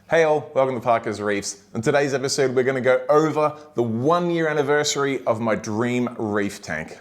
Hey all, welcome to Parker's Reefs. In today's episode, we're going to go over the 1 year anniversary of my dream reef tank.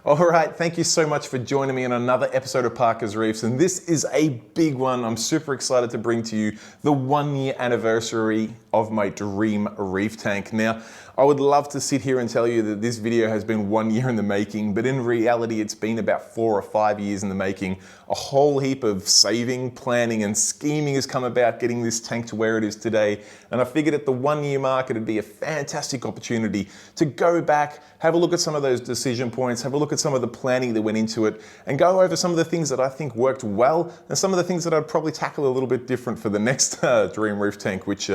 All right, thank you so much for joining me in another episode of Parker's Reefs, and this is a big one. I'm super excited to bring to you the 1 year anniversary of my dream reef tank. Now, I would love to sit here and tell you that this video has been 1 year in the making, but in reality, it's been about 4 or 5 years in the making. A whole heap of saving, planning, and scheming has come about getting this tank to where it is today. And I figured at the 1 year mark, it'd be a fantastic opportunity to go back, have a look at some of those decision points, have a look at some of the planning that went into it, and go over some of the things that I think worked well, and some of the things that I'd probably tackle a little bit different for the next dream reef tank, which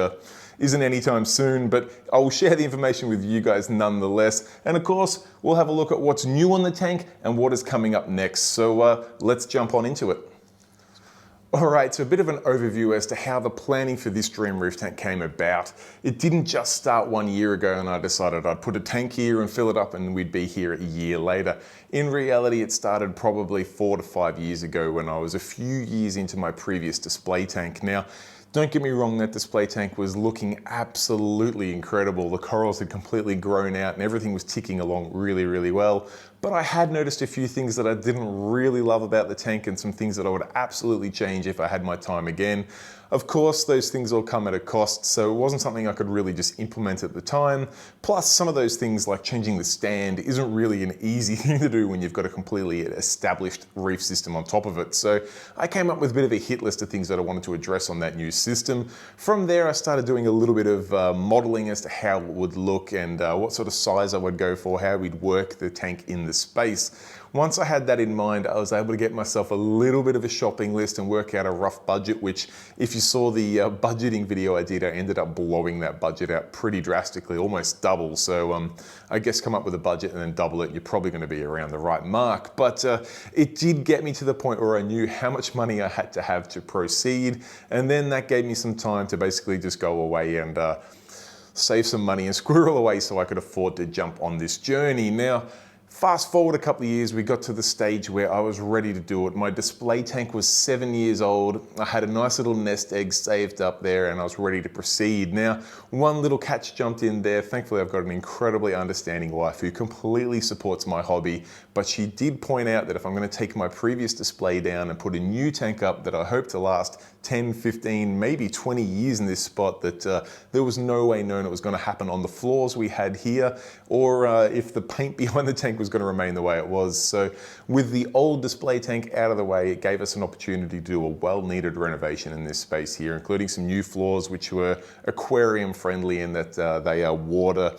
isn't anytime soon, but I will share the information with you guys nonetheless. And of course, we'll have a look at what's new on the tank and what is coming up next. So let's jump on into it. All right, so a bit of an overview as to how the planning for this dream reef tank came about. It didn't just start 1 year ago and I decided I'd put a tank here and fill it up and we'd be here a year later. In reality, it started probably 4 to 5 years ago when I was a few years into my previous display tank. Now, don't get me wrong, that display tank was looking absolutely incredible. The corals had completely grown out and everything was ticking along really, really well. But I had noticed a few things that I didn't really love about the tank and some things that I would absolutely change if I had my time again. Of course, those things all come at a cost, so it wasn't something I could really just implement at the time. Plus, some of those things like changing the stand isn't really an easy thing to do when you've got a completely established reef system on top of it. So I came up with a bit of a hit list of things that I wanted to address on that new system. From there, I started doing a little bit of modeling as to how it would look and what sort of size I would go for, how we'd work the tank in the space. Once I had that in mind, I was able to get myself a little bit of a shopping list and work out a rough budget, which if you saw the budgeting video I did, I ended up blowing that budget out pretty drastically, almost double. So I guess come up with a budget and then double it, you're probably going to be around the right mark. But it did get me to the point where I knew how much money I had to have to proceed. And then that gave me some time to basically just go away and save some money and squirrel away so I could afford to jump on this journey. Now, fast forward a couple of years, we got to the stage where I was ready to do it. My display tank was 7 years old. I had a nice little nest egg saved up there and I was ready to proceed. Now, one little catch jumped in there. Thankfully, I've got an incredibly understanding wife who completely supports my hobby, but she did point out that if I'm going to take my previous display down and put a new tank up that I hope to last 10, 15, maybe 20 years in this spot, that there was no way known it was going to happen on the floors we had here, or if the paint behind the tank was going to remain the way it was. So with the old display tank out of the way, it gave us an opportunity to do a well-needed renovation in this space here, including some new floors which were aquarium friendly in that they are water.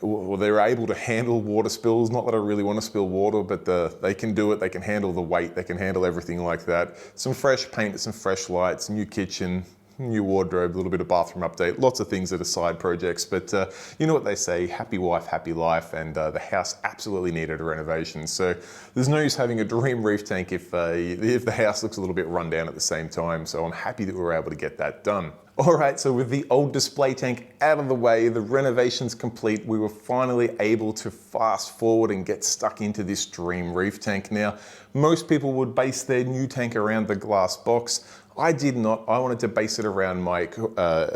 Well, they're able to handle water spills. Not that I really want to spill water, but they can do it. They can handle the weight. They can handle everything like that. Some fresh paint, some fresh lights, new kitchen, new wardrobe, a little bit of bathroom update, lots of things that are side projects. But you know what they say, happy wife, happy life, and the house absolutely needed a renovation. So there's no use having a dream reef tank if the house looks a little bit run down at the same time. So I'm happy that we were able to get that done. All right, so with the old display tank out of the way, the renovation's complete, we were finally able to fast forward and get stuck into this dream reef tank. Now, most people would base their new tank around the glass box. I did not. I wanted to base it around my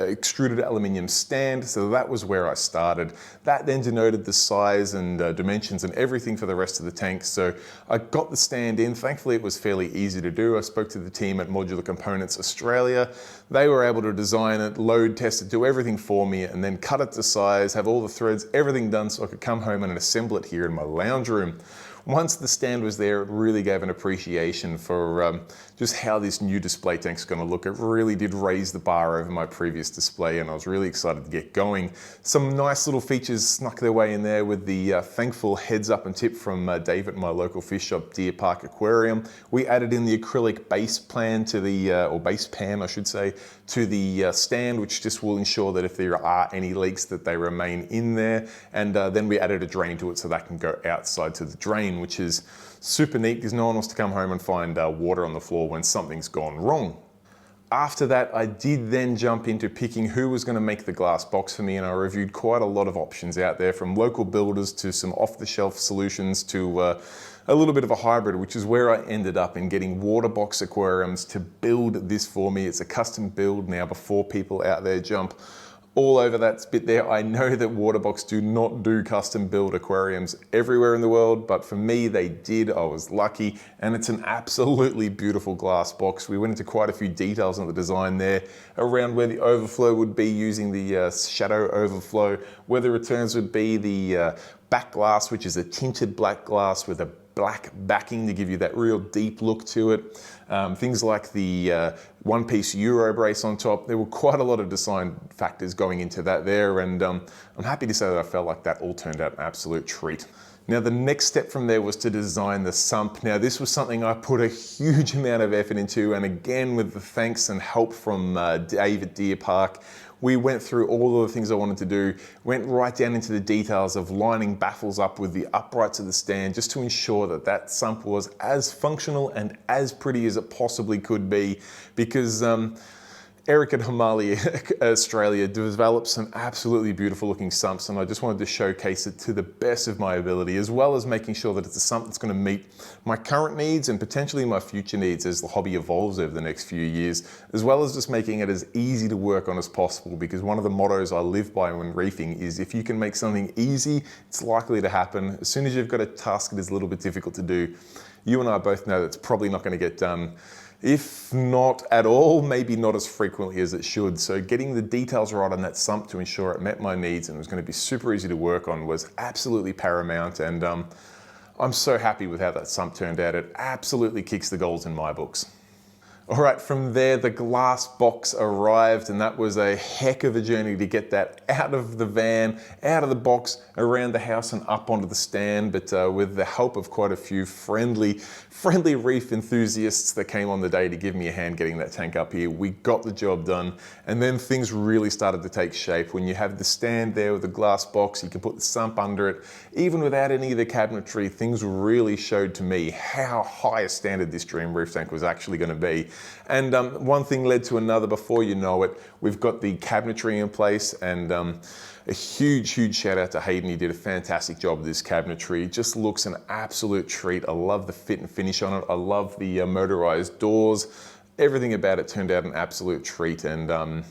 extruded aluminium stand, so that was where I started. That then denoted the size and dimensions and everything for the rest of the tank. So I got the stand in. Thankfully, it was fairly easy to do. I spoke to the team at Modular Components Australia. They were able to design it, load test it, do everything for me, and then cut it to size, have all the threads, everything done so I could come home and assemble it here in my lounge room. Once the stand was there, it really gave an appreciation for just how this new display tank's going to look. It really did raise the bar over my previous display, and I was really excited to get going. Some nice little features snuck their way in there with the thankful heads up and tip from Dave at my local fish shop, Deer Park Aquarium. We added in the acrylic base plan to the, or base pan, I should say, to the stand, which just will ensure that if there are any leaks that they remain in there. And then we added a drain to it so that can go outside to the drain, which is super neat because no one wants to come home and find water on the floor when something's gone wrong. After that, I did then jump into picking who was going to make the glass box for me, and I reviewed quite a lot of options out there, from local builders to some off-the-shelf solutions to a little bit of a hybrid, which is where I ended up in getting water box aquariums to build this for me. It's a custom build now before people out there jump all over that bit there. I know that Waterbox do not do custom build aquariums everywhere in the world, but for me they did. I was lucky, and it's an absolutely beautiful glass box. We went into quite a few details on the design there around where the overflow would be using the shadow overflow, where the returns would be the back glass, which is a tinted black glass with a black backing to give you that real deep look to it. Things like the one-piece Euro brace on top. There were quite a lot of design factors going into that there, and I'm happy to say that I felt like that all turned out an absolute treat. Now, the next step from there was to design the sump. Now, this was something I put a huge amount of effort into, and again, with the thanks and help from Dave at Deer Park, we went through all of the things I wanted to do, went right down into the details of lining baffles up with the uprights of the stand, just to ensure that that sump was as functional and as pretty as it possibly could be, because Eric at Himalaya Australia developed some absolutely beautiful looking sumps, and I just wanted to showcase it to the best of my ability, as well as making sure that it's a sump that's going to meet my current needs and potentially my future needs as the hobby evolves over the next few years, as well as just making it as easy to work on as possible, because one of the mottos I live by when reefing is if you can make something easy, it's likely to happen. As soon as you've got a task that is a little bit difficult to do, you and I both know that's probably not going to get done. If not at all, maybe not as frequently as it should. So getting the details right on that sump to ensure it met my needs and was going to be super easy to work on was absolutely paramount, and I'm so happy with how that sump turned out. It absolutely kicks the goals in my books. All right, from there, the glass box arrived, and that was a heck of a journey to get that out of the van, out of the box, around the house and up onto the stand. But with the help of quite a few friendly reef enthusiasts that came on the day to give me a hand getting that tank up here, we got the job done. And then things really started to take shape. When you have the stand there with the glass box, you can put the sump under it. Even without any of the cabinetry, things really showed to me how high a standard this Dream Reef tank was actually going to be. And one thing led to another. Before you know it, we've got the cabinetry in place, and a huge shout out to Hayden. He did a fantastic job with this cabinetry. It just looks an absolute treat. I love the fit and finish on it. I love the motorized doors. Everything about it turned out an absolute treat, and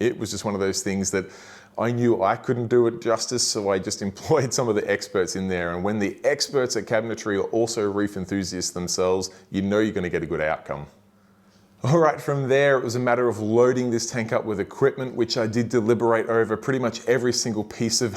it was just one of those things that I knew I couldn't do it justice, so I just employed some of the experts in there. And when the experts at cabinetry are also reef enthusiasts themselves, you know you're going to get a good outcome. All right, from there, it was a matter of loading this tank up with equipment, which I did deliberate over pretty much every single piece of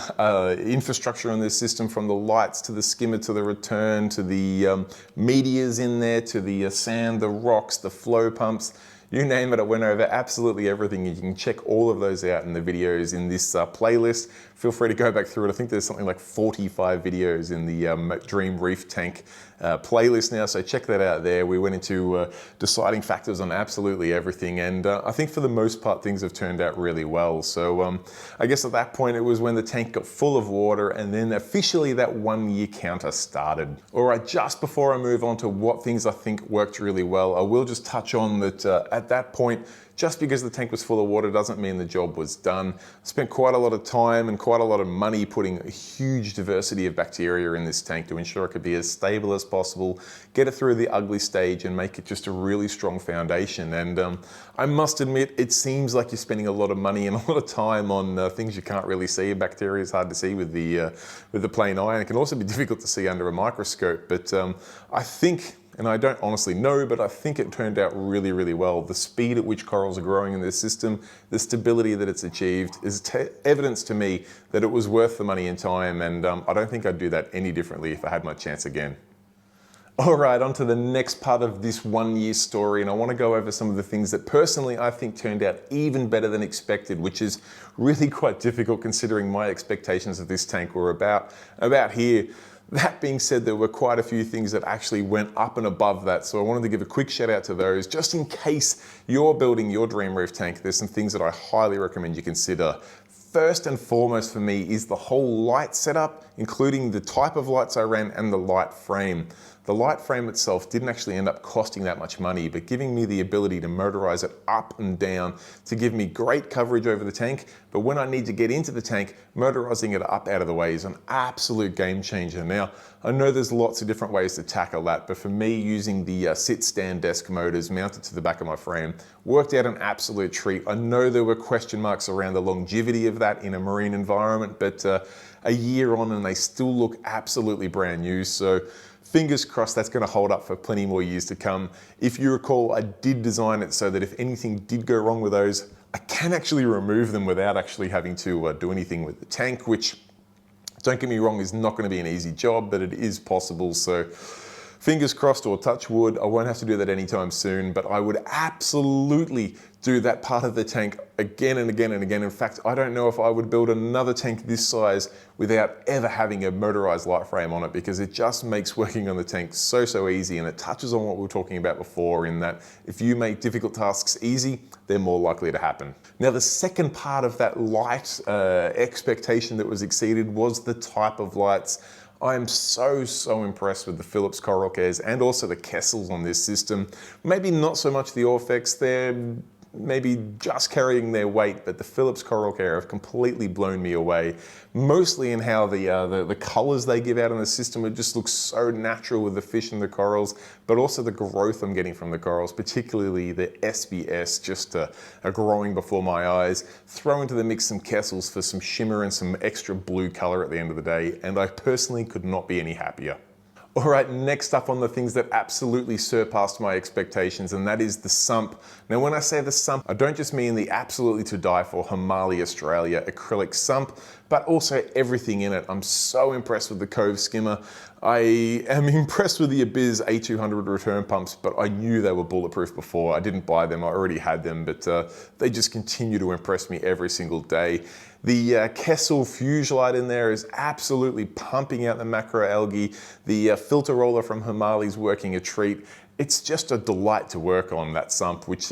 infrastructure on this system, from the lights to the skimmer to the return to the meteors in there to the sand, the rocks, the flow pumps. You name it, I went over absolutely everything. You can check all of those out in the videos in this playlist. Feel free to go back through it. I think there's something like 45 videos in the Dream Reef Tank playlist now, so check that out there. We went into deciding factors on absolutely everything, and I think for the most part things have turned out really well. So I guess at that point it was when the tank got full of water, and then officially that 1 year counter started. All right, just before I move on to what things I think worked really well, I will just touch on that at that point, just because the tank was full of water doesn't mean the job was done. I spent quite a lot of time and quite a lot of money putting a huge diversity of bacteria in this tank to ensure it could be as stable as possible, get it through the ugly stage and make it just a really strong foundation. And I must admit, it seems like you're spending a lot of money and a lot of time on things you can't really see. Bacteria is hard to see with the plain eye, and it can also be difficult to see under a microscope. But I think, and I don't honestly know, but I think it turned out really well. The speed at which corals are growing in this system, the stability that it's achieved is evidence to me that it was worth the money and time, and I don't think I'd do that any differently if I had my chance again. All right, on to the next part of this 1 year story, and I want to go over some of the things that personally I think turned out even better than expected, which is really quite difficult considering my expectations of this tank were about here. That being said, there were quite a few things that actually went up and above that, so I wanted to give a quick shout out to those, just in case you're building your Dream Reef tank. There's some things that I highly recommend you consider. First and foremost for me is the whole light setup, including the type of lights I ran and the light frame. The The light frame itself didn't actually end up costing that much money, but giving me the ability to motorize it up and down to give me great coverage over the tank. But when I need to get into the tank, motorizing it up out of the way is an absolute game changer. Now, I know there's lots of different ways to tackle that, but for me, using the sit-stand desk motors mounted to the back of my frame worked out an absolute treat. I know there were question marks around the longevity of that in a marine environment, but a year on and they still look absolutely brand new. So fingers crossed that's going to hold up for plenty more years to come. If you recall, I did design it so that if anything did go wrong with those, I can actually remove them without actually having to do anything with the tank, which, don't get me wrong, is not going to be an easy job, but it is possible. So fingers crossed, or touch wood, I won't have to do that anytime soon, but I would absolutely do that part of the tank again and again and again. In fact, I don't know if I would build another tank this size without ever having a motorized light frame on it, because it just makes working on the tank so easy, and it touches on what we were talking about before, in that if you make difficult tasks easy, they're more likely to happen. Now, the second part of that light expectation that was exceeded was the type of lights. I am so impressed with the Philips Coral Cares and also the Kessels on this system. Maybe not so much the Orfex, they're maybe just carrying their weight, but the Philips Coral Care have completely blown me away. Mostly in how the colors they give out in the system, it just looks so natural with the fish and the corals, but also the growth I'm getting from the corals, particularly the SBS, just are growing before my eyes. Throw into the mix some Kessels for some shimmer and some extra blue color at the end of the day, and I personally could not be any happier. All right, next up on the things that absolutely surpassed my expectations, and that is the sump. Now, when I say the sump, I don't just mean the absolutely to die for Hamali Australia acrylic sump, but also everything in it. I'm so impressed with the Cove skimmer. I am impressed with the Abiz A200 return pumps, but I knew they were bulletproof before. I didn't buy them, I already had them, but they just continue to impress me every single day. The Kessel Fuge light in there is absolutely pumping out the macroalgae. The filter roller from Hamali's working a treat. It's just a delight to work on, that sump, which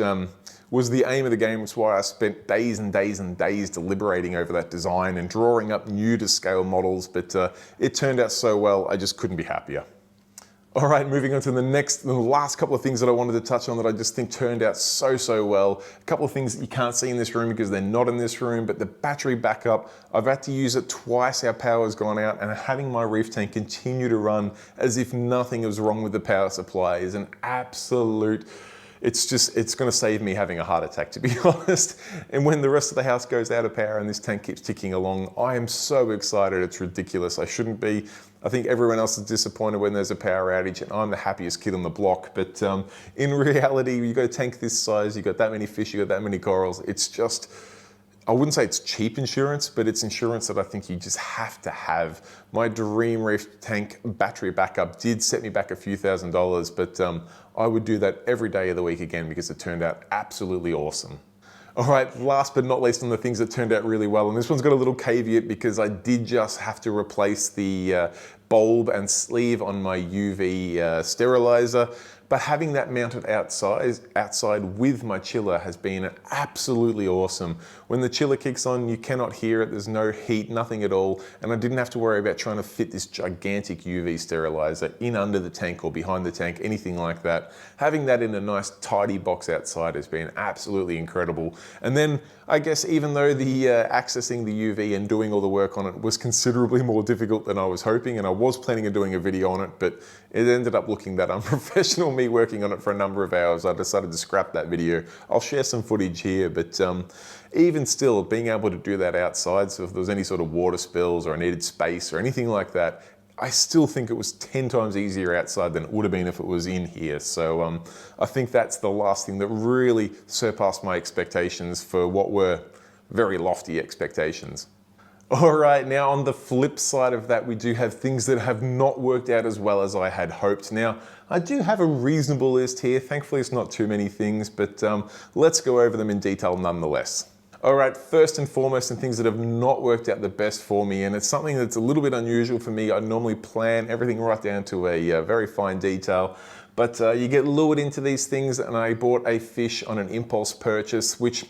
was the aim of the game. It's why I spent days and days and days deliberating over that design and drawing up new to scale models, but it turned out so well, I just couldn't be happier. All right, moving on to the last couple of things that I wanted to touch on that I just think turned out so well. A couple of things that you can't see in this room because they're not in this room, but the battery backup, I've had to use it twice. Our power's gone out, and having my reef tank continue to run as if nothing was wrong with the power supply is an absolute, it's going to save me having a heart attack, to be honest. And when the rest of the house goes out of power and this tank keeps ticking along, I am so excited, it's ridiculous. I shouldn't be. I think everyone else is disappointed when there's a power outage, and I'm the happiest kid on the block. But in reality, you got a tank this size, you got that many fish, you got that many corals, it's just, I wouldn't say it's cheap insurance, but it's insurance that I think you just have to have. My Dream Reef tank battery backup did set me back a few $1,000s, but I would do that every day of the week again because it turned out absolutely awesome. All right, last but not least on the things that turned out really well, and this one's got a little caveat because I did just have to replace the bulb and sleeve on my UV sterilizer. But having that mounted outside with my chiller has been absolutely awesome. When the chiller kicks on, you cannot hear it, there's no heat, nothing at all, and I didn't have to worry about trying to fit this gigantic UV sterilizer in under the tank or behind the tank, anything like that. Having that in a nice tidy box outside has been absolutely incredible. And then I guess even though the accessing the UV and doing all the work on it was considerably more difficult than I was hoping, and I was planning on doing a video on it, but it ended up looking that unprofessional, me working on it for a number of hours, I decided to scrap that video. I'll share some footage here, but even still, being able to do that outside, so if there was any sort of water spills or I needed space or anything like that, I still think it was 10 times easier outside than it would have been if it was in here. So I think that's the last thing that really surpassed my expectations for what were very lofty expectations. All right, now on the flip side of that, we do have things that have not worked out as well as I had hoped. Now, I do have a reasonable list here. Thankfully, it's not too many things, but let's go over them in detail nonetheless. All right, first and foremost, and things that have not worked out the best for me, and it's something that's a little bit unusual for me. I normally plan everything right down to a very fine detail, but you get lured into these things, and I bought a fish on an impulse purchase, which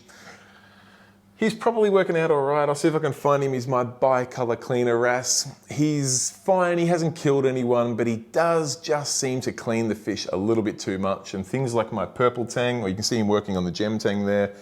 He's probably working out all right. I'll see if I can find him. He's my Bicolor Cleaner wrasse. He's fine, he hasn't killed anyone, but he does just seem to clean the fish a little bit too much. And things like my purple tang, or you can see him working on the gem tang there,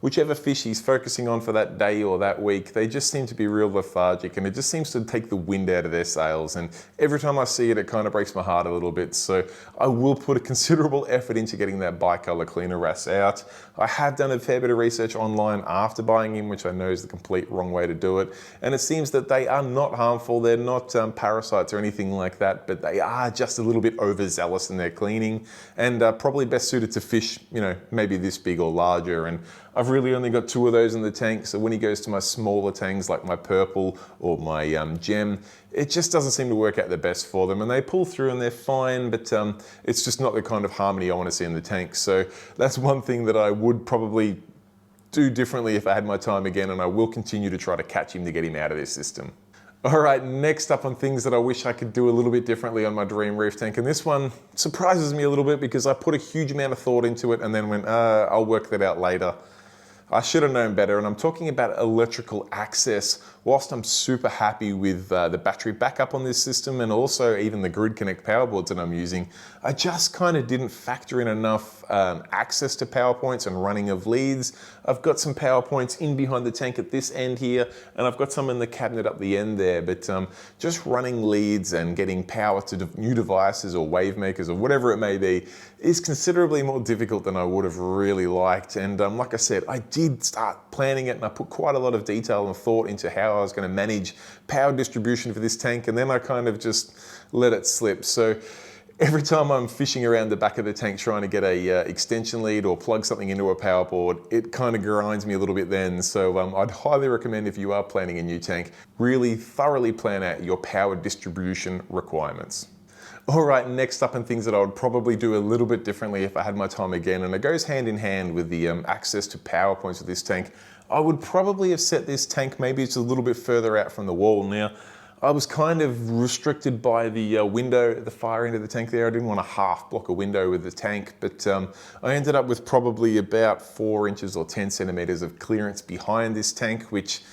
whichever fish he's focusing on for that day or that week, they just seem to be real lethargic, and it just seems to take the wind out of their sails. And every time I see it, it kind of breaks my heart a little bit. So I will put a considerable effort into getting that Bicolor Cleaner wrasse out. I have done a fair bit of research online after buying him, which I know is the complete wrong way to do it. And it seems that they are not harmful. They're not parasites or anything like that, but they are just a little bit overzealous in their cleaning, and probably best suited to fish, you know, maybe this big or larger. And I've really only got 2 of those in the tank, so when he goes to my smaller tanks like my purple or my gem, it just doesn't seem to work out the best for them, and they pull through and they're fine, but it's just not the kind of harmony I want to see in the tank. So that's one thing that I would probably do differently if I had my time again, and I will continue to try to catch him to get him out of this system. All right, next up on things that I wish I could do a little bit differently on my Dream Reef tank, and this one surprises me a little bit because I put a huge amount of thought into it and then went, I'll work that out later. I should have known better, and I'm talking about electrical access. Whilst I'm super happy with the battery backup on this system, and also even the Grid Connect power boards that I'm using, I just kind of didn't factor in enough access to power points and running of leads. I've got some power points in behind the tank at this end here, and I've got some in the cabinet up the end there, but just running leads and getting power to new devices or wave makers or whatever it may be is considerably more difficult than I would have really liked. And like I said, I did start planning it, and I put quite a lot of detail and thought into how I was going to manage power distribution for this tank, and then I kind of just let it slip. So every time I'm fishing around the back of the tank trying to get a extension lead or plug something into a power board, it kind of grinds me a little bit then. So I'd highly recommend, if you are planning a new tank, really thoroughly plan out your power distribution requirements. All right, next up, and things that I would probably do a little bit differently if I had my time again, and it goes hand in hand with the access to power points of this tank. I would probably have set this tank maybe it's a little bit further out from the wall. Now, I was kind of restricted by the window at the far end of the tank there. I didn't want to half block a window with the tank, but I ended up with probably about 4 inches or 10 centimeters of clearance behind this tank, which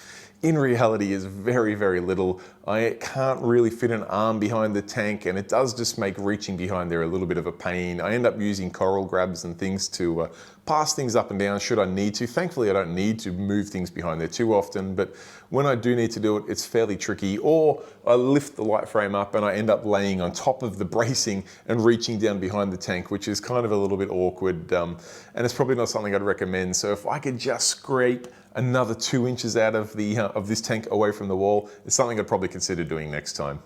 in reality is very, very little. I can't really fit an arm behind the tank, and it does just make reaching behind there a little bit of a pain. I end up using coral grabs and things to pass things up and down should I need to. Thankfully, I don't need to move things behind there too often, but when I do need to do it, it's fairly tricky. Or I lift the light frame up and I end up laying on top of the bracing and reaching down behind the tank, which is kind of a little bit awkward, and it's probably not something I'd recommend. So if I could just scrape another 2 inches out of the of this tank away from the wall, it's something I'd probably consider doing next time.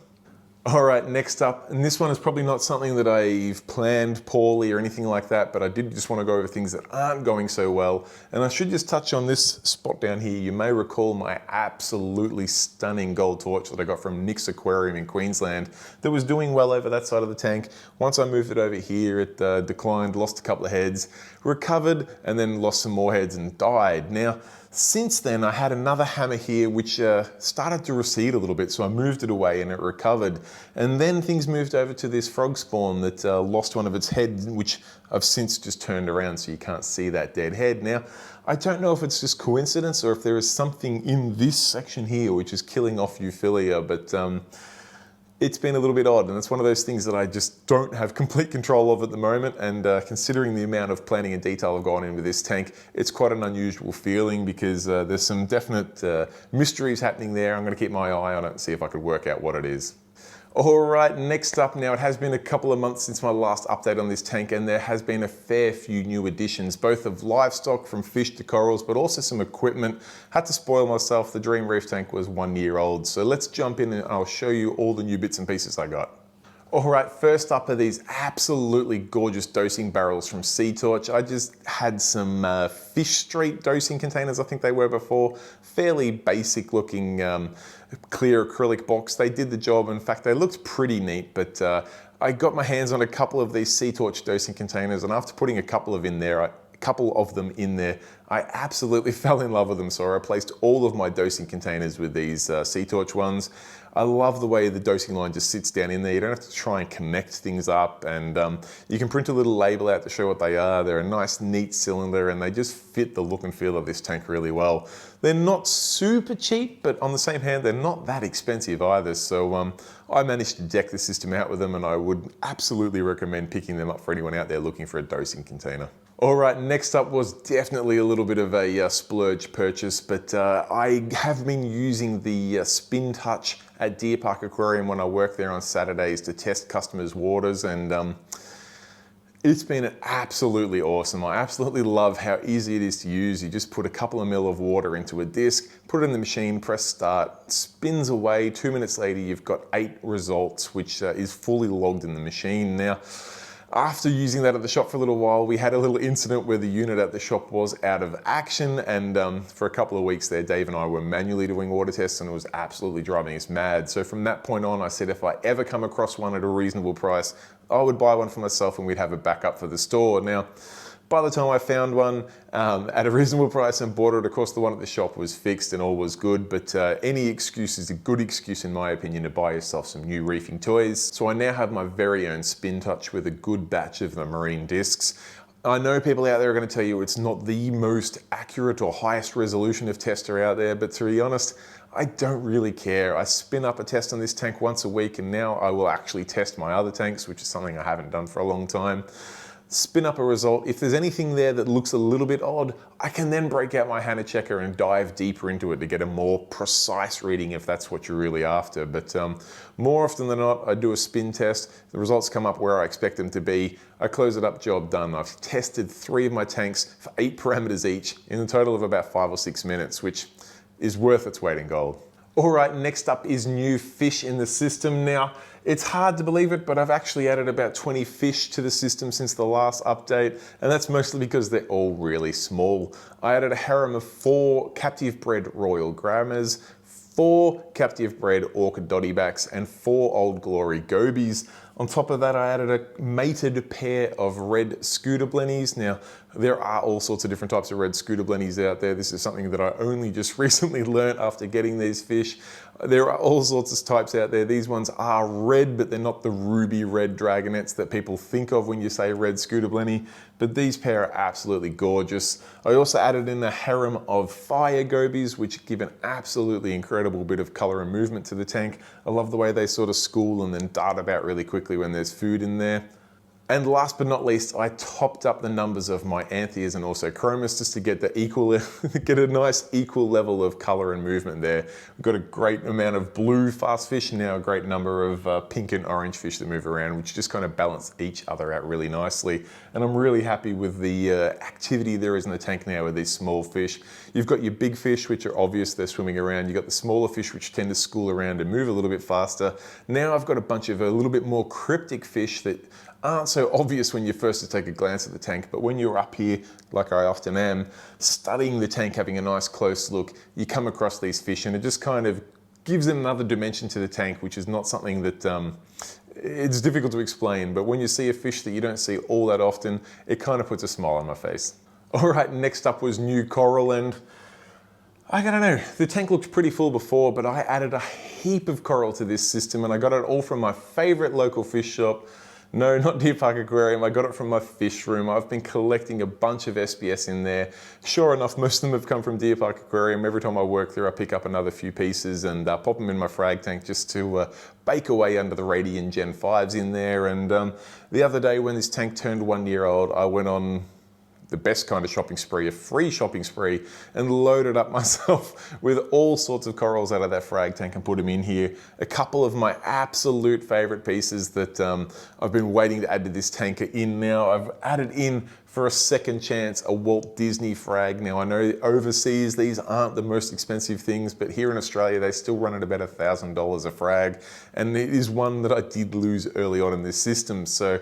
All right, next up, and this one is probably not something that I've planned poorly or anything like that, but I did just want to go over things that aren't going so well. And I should just touch on this spot down here. You may recall my absolutely stunning gold torch that I got from Nick's Aquarium in Queensland that was doing well over that side of the tank. Once I moved it over here, it declined, lost a couple of heads, recovered, and then lost some more heads and died. Now, since then, I had another hammer here which started to recede a little bit, so I moved it away and it recovered. And then things moved over to this frog spawn that lost one of its heads, which I've since just turned around so you can't see that dead head. Now, I don't know if it's just coincidence or if there is something in this section here which is killing off Euphilia, but it's been a little bit odd, and it's one of those things that I just don't have complete control of at the moment. And considering the amount of planning and detail I've gone in with this tank, it's quite an unusual feeling because there's some definite mysteries happening there. I'm going to keep my eye on it and see if I could work out what it is. All right, next up now, it has been a couple of months since my last update on this tank, and there has been a fair few new additions, both of livestock from fish to corals, but also some equipment. Had to spoil myself, the Dream Reef tank was 1 year old. So let's jump in and I'll show you all the new bits and pieces I got. All right, first up are these absolutely gorgeous dosing barrels from Sea Torch. I just had some Fish Street dosing containers, I think they were before. Fairly basic looking clear acrylic box. They did the job. In fact, they looked pretty neat, but I got my hands on a couple of these Sea Torch dosing containers, and after putting a couple of them in there, I absolutely fell in love with them, so I replaced all of my dosing containers with these Sea Torch ones. I love the way the dosing line just sits down in there. You don't have to try and connect things up, and you can print a little label out to show what they are. They're a nice, neat cylinder, and they just fit the look and feel of this tank really well. They're not super cheap, but on the same hand, they're not that expensive either. So I managed to deck the system out with them, and I would absolutely recommend picking them up for anyone out there looking for a dosing container. All right, next up was definitely a little bit of a splurge purchase, but I have been using the Spin Touch at Deer Park Aquarium when I work there on Saturdays to test customers' waters, and it's been absolutely awesome. I absolutely love how easy it is to use. You just put a couple of mil of water into a disc, put it in the machine, press start, spins away. 2 minutes later, you've got 8 results, which is fully logged in the machine. Now, after using that at the shop for a little while, we had a little incident where the unit at the shop was out of action, and for a couple of weeks there, Dave and I were manually doing water tests, and it was absolutely driving us mad. So from that point on, I said if I ever come across one at a reasonable price, I would buy one for myself and we'd have a backup for the store. Now, by the time I found one at a reasonable price and bought it, of course the one at the shop was fixed and all was good, but any excuse is a good excuse in my opinion to buy yourself some new reefing toys. So I now have my very own Spin Touch with a good batch of the marine discs. I know people out there are going to tell you it's not the most accurate or highest resolution of tester out there, but to be honest, I don't really care. I spin up a test on this tank once a week, and now I will actually test my other tanks, which is something I haven't done for a long time. Spin up a result. If there's anything there that looks a little bit odd, I can then break out my Hannah checker and dive deeper into it to get a more precise reading if that's what you're really after. But more often than not, I do a spin test. The results come up where I expect them to be. I close it up, job done. I've tested 3 of my tanks for 8 parameters each in a total of about 5 or 6 minutes, which is worth its weight in gold. All right, next up is new fish in the system. Now, it's hard to believe it, but I've actually added about 20 fish to the system since the last update, and that's mostly because they're all really small. I added a harem of 4 captive bred royal grammars, 4 captive bred orchid dottybacks, and 4 Old Glory gobies. On top of that, I added a mated pair of red scooter blennies. Now, there are all sorts of different types of red scooter blennies out there. This is something that I only just recently learned after getting these fish. There are all sorts of types out there. These ones are red, but they're not the ruby red dragonets that people think of when you say red scooter blenny. But these pair are absolutely gorgeous. I also added in a harem of fire gobies, which give an absolutely incredible bit of color and movement to the tank. I love the way they sort of school and then dart about really quickly when there's food in there. And last but not least, I topped up the numbers of my Antheas and also Chromis just to get get a nice equal level of color and movement there. We've got a great amount of blue fast fish and now a great number of pink and orange fish that move around, which just kind of balance each other out really nicely. And I'm really happy with the activity there is in the tank now with these small fish. You've got your big fish, which are obvious, they're swimming around. You've got the smaller fish, which tend to school around and move a little bit faster. Now I've got a bunch of a little bit more cryptic fish that aren't so obvious when you first take a glance at the tank, but when you're up here, like I often am, studying the tank, having a nice close look, you come across these fish and it just kind of gives them another dimension to the tank, which is not something that it's difficult to explain, but when you see a fish that you don't see all that often, it kind of puts a smile on my face. All right, next up was new coral, and I don't know, the tank looked pretty full before, but I added a heap of coral to this system and I got it all from my favorite local fish shop. No, not Deer Park Aquarium. I got it from my fish room. I've been collecting a bunch of SBS in there. Sure enough, most of them have come from Deer Park Aquarium. Every time I work there, I pick up another few pieces and pop them in my frag tank just to bake away under the Radian Gen 5s in there. And the other day when this tank turned 1 year old, I went on the best kind of shopping spree, a free shopping spree, and loaded up myself with all sorts of corals out of that frag tank and put them in here. A couple of my absolute favorite pieces that I've been waiting to add to this tank are in now. I've added in for a second chance a Walt Disney frag. Now I know overseas these aren't the most expensive things, but here in Australia they still run at about $1,000 a frag, and it is one that I did lose early on in this system. So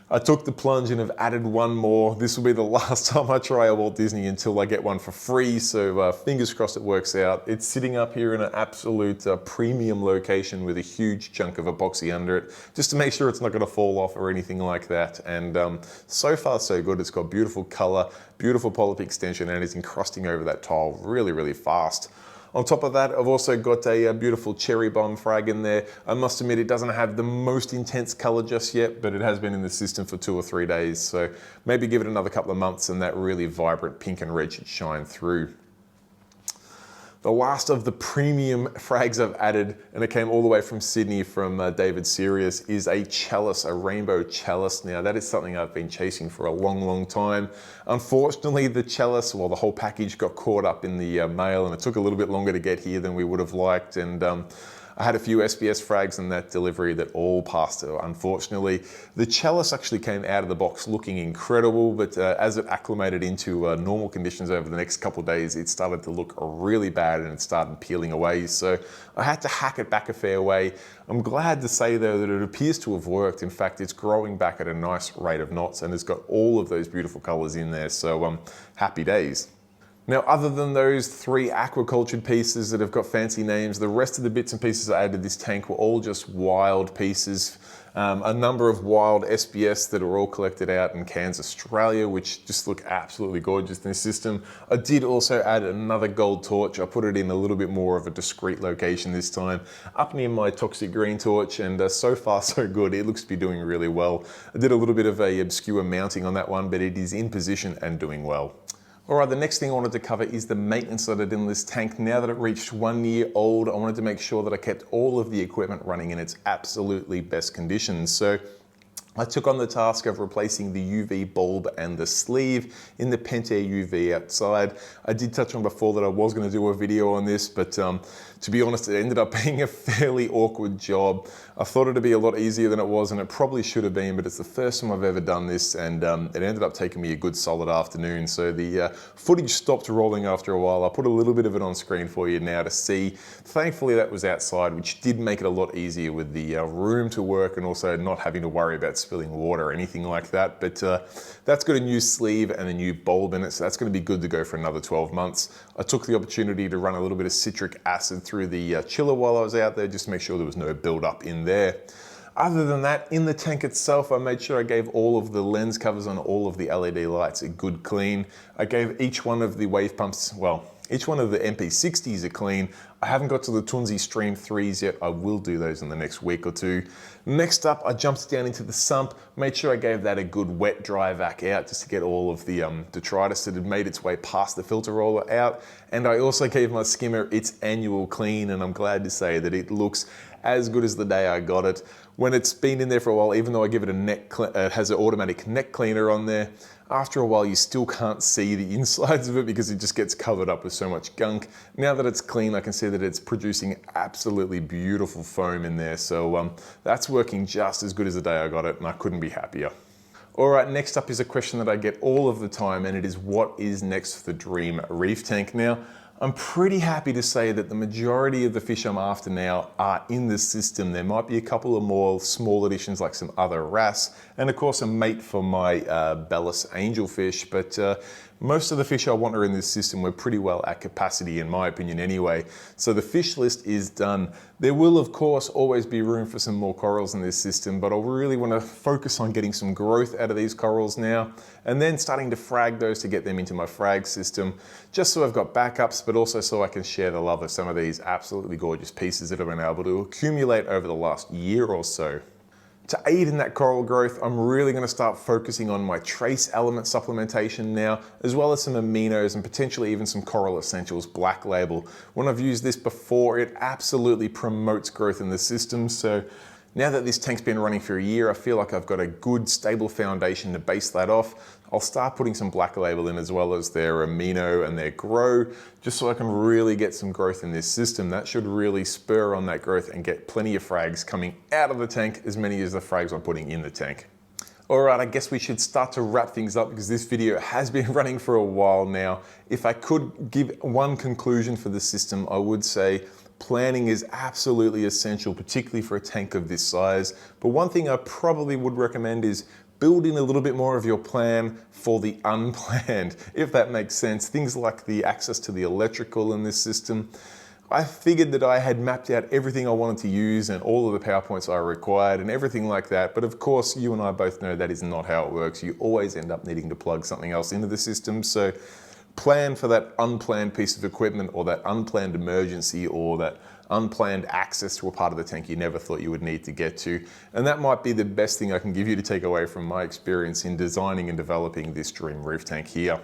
I took the plunge and have added one more. This will be the last time I try a Walt Disney until I get one for free, so fingers crossed it works out. It's sitting up here in an absolute premium location with a huge chunk of epoxy under it, just to make sure it's not going to fall off or anything like that. And so far so good. It's got beautiful color, beautiful polyp extension, and it's encrusting over that tile really, really fast. On top of that, I've also got a beautiful cherry bomb frag in there. I must admit it doesn't have the most intense color just yet, but it has been in the system for 2 or 3 days. So maybe give it another couple of months and that really vibrant pink and red should shine through. The last of the premium frags I've added, and it came all the way from Sydney from David Sirius, is a chalice, a rainbow chalice. Now that is something I've been chasing for a long, long time. Unfortunately, the chalice, well, the whole package got caught up in the mail, and it took a little bit longer to get here than we would have liked. And I had a few SBS frags in that delivery that all passed, unfortunately. The chalice actually came out of the box looking incredible, but as it acclimated into normal conditions over the next couple of days, it started to look really bad and it started peeling away. So I had to hack it back a fair way. I'm glad to say though that it appears to have worked. In fact, it's growing back at a nice rate of knots and it's got all of those beautiful colors in there. So happy days. Now, other than those 3 aquacultured pieces that have got fancy names, the rest of the bits and pieces I added to this tank were all just wild pieces. A number of wild SBS that are all collected out in Cairns, Australia, which just look absolutely gorgeous in this system. I did also add another gold torch. I put it in a little bit more of a discreet location this time, up near my toxic green torch, and so far so good. It looks to be doing really well. I did a little bit of a obscure mounting on that one, but it is in position and doing well. All right, the next thing I wanted to cover is the maintenance that I did in this tank. Now that it reached 1 year old, I wanted to make sure that I kept all of the equipment running in its absolutely best conditions. So I took on the task of replacing the UV bulb and the sleeve in the Pentair UV outside. I did touch on before that I was going to do a video on this, but to be honest, it ended up being a fairly awkward job. I thought it'd be a lot easier than it was, and it probably should have been, but it's the first time I've ever done this, and it ended up taking me a good solid afternoon. So the footage stopped rolling after a while. I put a little bit of it on screen for you now to see. Thankfully that was outside, which did make it a lot easier with the room to work and also not having to worry about spilling water or anything like that. But that's got a new sleeve and a new bulb in it, so that's going to be good to go for another 12 months. I took the opportunity to run a little bit of citric acid through the chiller while I was out there, just to make sure there was no buildup in there. Other than that, in the tank itself, I made sure I gave all of the lens covers on all of the LED lights a good clean. I gave each one of the wave pumps, well, each one of the MP60s a clean. I haven't got to the Tunzi Stream 3s yet. I will do those in the next week or two. Next up, I jumped down into the sump, made sure I gave that a good wet dry vac out just to get all of the detritus that had made its way past the filter roller out. And I also gave my skimmer its annual clean, and I'm glad to say that it looks as good as the day I got it. When it's been in there for a while, even though I give it it has an automatic neck cleaner on there, after a while you still can't see the insides of it because it just gets covered up with so much gunk. Now that it's clean, I can see that it's producing absolutely beautiful foam in there. So that's working just as good as the day I got it, and I couldn't be happier. All right, next up is a question that I get all of the time, and it is, what is next for the Dream Reef tank? Now, I'm pretty happy to say that the majority of the fish I'm after now are in the system. There might be a couple of more small additions like some other wrasse, and of course a mate for my Bellis angelfish, but most of the fish I want are in this system. We're pretty well at capacity in my opinion anyway. So the fish list is done. There will of course always be room for some more corals in this system, but I really want to focus on getting some growth out of these corals now, and then starting to frag those to get them into my frag system, just so I've got backups, but also so I can share the love of some of these absolutely gorgeous pieces that I've been able to accumulate over the last year or so. To aid in that coral growth, I'm really going to start focusing on my trace element supplementation now, as well as some aminos and potentially even some Coral Essentials Black Label. When I've used this before, it absolutely promotes growth in the system. So now that this tank's been running for a year, I feel like I've got a good stable foundation to base that off. I'll start putting some Black Label in as well as their amino and their grow, just so I can really get some growth in this system. That should really spur on that growth and get plenty of frags coming out of the tank, as many as the frags I'm putting in the tank. All right, I guess we should start to wrap things up because this video has been running for a while now. If I could give one conclusion for the system, I would say planning is absolutely essential, particularly for a tank of this size. But one thing I probably would recommend is build in a little bit more of your plan for the unplanned, if that makes sense. Things like the access to the electrical in this system. I figured that I had mapped out everything I wanted to use and all of the PowerPoints I required and everything like that. But of course, you and I both know that is not how it works. You always end up needing to plug something else into the system. So plan for that unplanned piece of equipment or that unplanned emergency or that unplanned access to a part of the tank you never thought you would need to get to. And that might be the best thing I can give you to take away from my experience in designing and developing this dream reef tank here.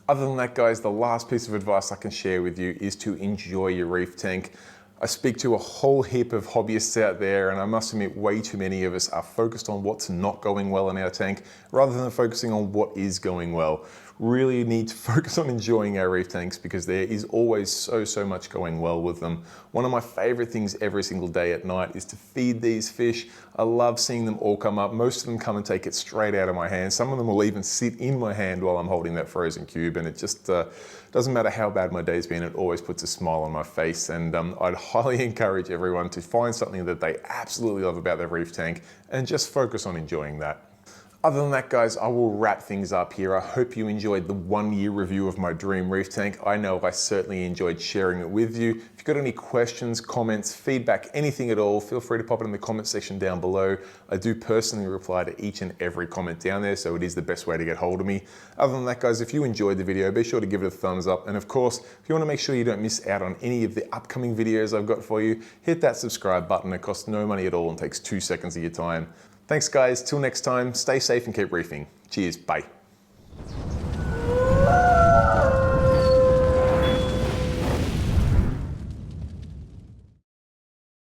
Other than that, guys, the last piece of advice I can share with you is to enjoy your reef tank. I speak to a whole heap of hobbyists out there, and I must admit way too many of us are focused on what's not going well in our tank rather than focusing on what is going well. Really need to focus on enjoying our reef tanks because there is always so much going well with them. One of my favorite things every single day at night is to feed these fish. I love seeing them all come up. Most of them come and take it straight out of my hand. Some of them will even sit in my hand while I'm holding that frozen cube, and it just doesn't matter how bad my day's been, it always puts a smile on my face. And I'd highly encourage everyone to find something that they absolutely love about their reef tank and just focus on enjoying that. Other than that, guys, I will wrap things up here. I hope you enjoyed the 1 year review of my dream reef tank. I know I certainly enjoyed sharing it with you. If you've got any questions, comments, feedback, anything at all, feel free to pop it in the comment section down below. I do personally reply to each and every comment down there, so it is the best way to get hold of me. Other than that, guys, if you enjoyed the video, be sure to give it a thumbs up. And of course, if you want to make sure you don't miss out on any of the upcoming videos I've got for you, hit that subscribe button. It costs no money at all and takes 2 seconds of your time. Thanks, guys. Till next time, stay safe and keep reefing. Cheers. Bye.